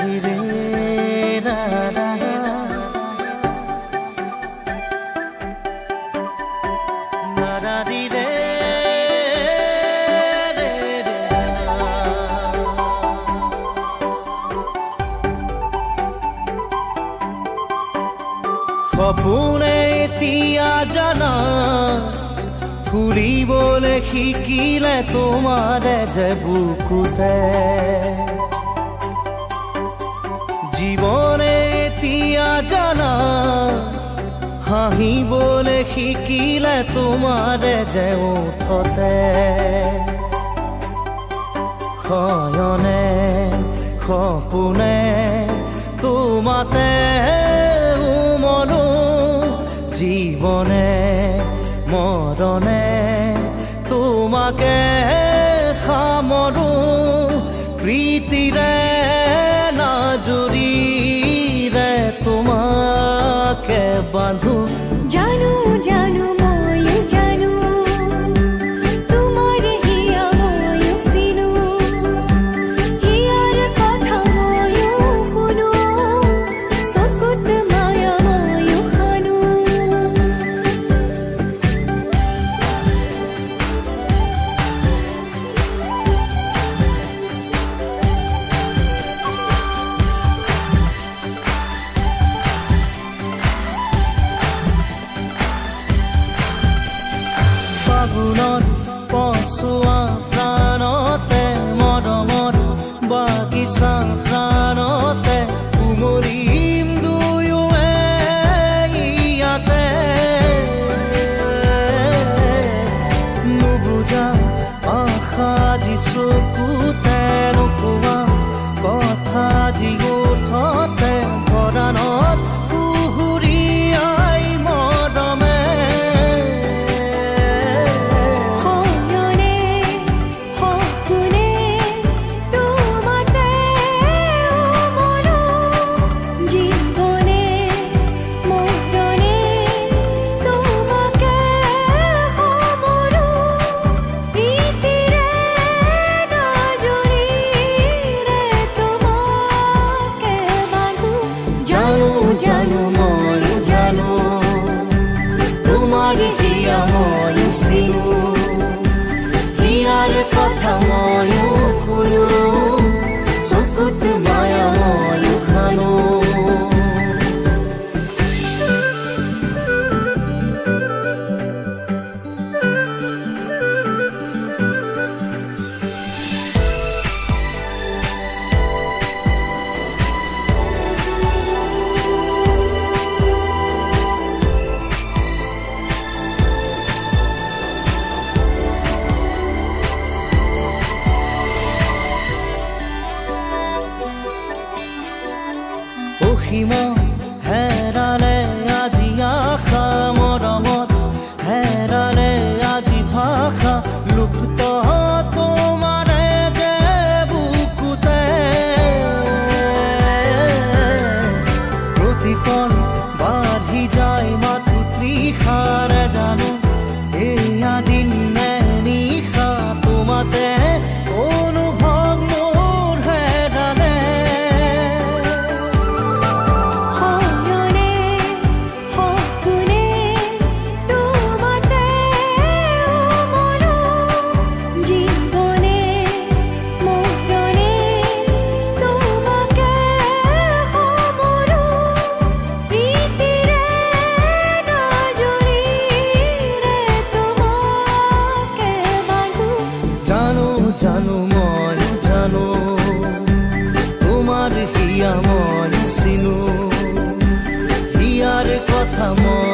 ri re ra ra ra na ra ri re re re সপোনে এতিয়া জানা ফুৰিবলৈ শিকিলে তোমাৰে যে বুকুতে জীৱনে এতিয়া জানা হাঁহিবলৈ শিকিলে তোমাৰে যে ওঠতে শয়নে সপোনে তোমাতে উমলো জীৱনে মৰণে তোমাকে সামৰো প্ৰীতিৰে নাজুৰিৰে তোমাকে বান্ধো জানো জানো ময়ো জানো তোমাৰ হিয়া ময়ো চিনো হিয়াৰ কথা ময়ো শুনো চকুত মায়া ময়ো খানো ফাগুনত পচোৱা প্ৰাণতে মৰমৰ বাগিচা প্ৰাণতে উমলিম দুয়োৱে ইয়াতে নুবুজা আশা যি চকুতে নোকোৱা কথা যি ওঠতে পৰাণত জানো ময়ো জানো তোমাৰ হিয়া ময়ো চিনো হিয়াৰ কথা ময়ো শুনো চকুত মায়া ময়ো খানো অসীমত হেৰালে আজি আশা মৰমত হেৰালে আজি ভাষা লুপ্ত তোমাৰে যে বুকুতে প্ৰতিপল বাঢ়ি যায় মাথো তৃষাৰে জানো এয়া দিন নে নিশা তোমাতে অনুভৱ মোৰ হেৰালে জানো ময়ো জানো তোমাৰ হিয়া ময়ো চিনো হিয়াৰ কথা মই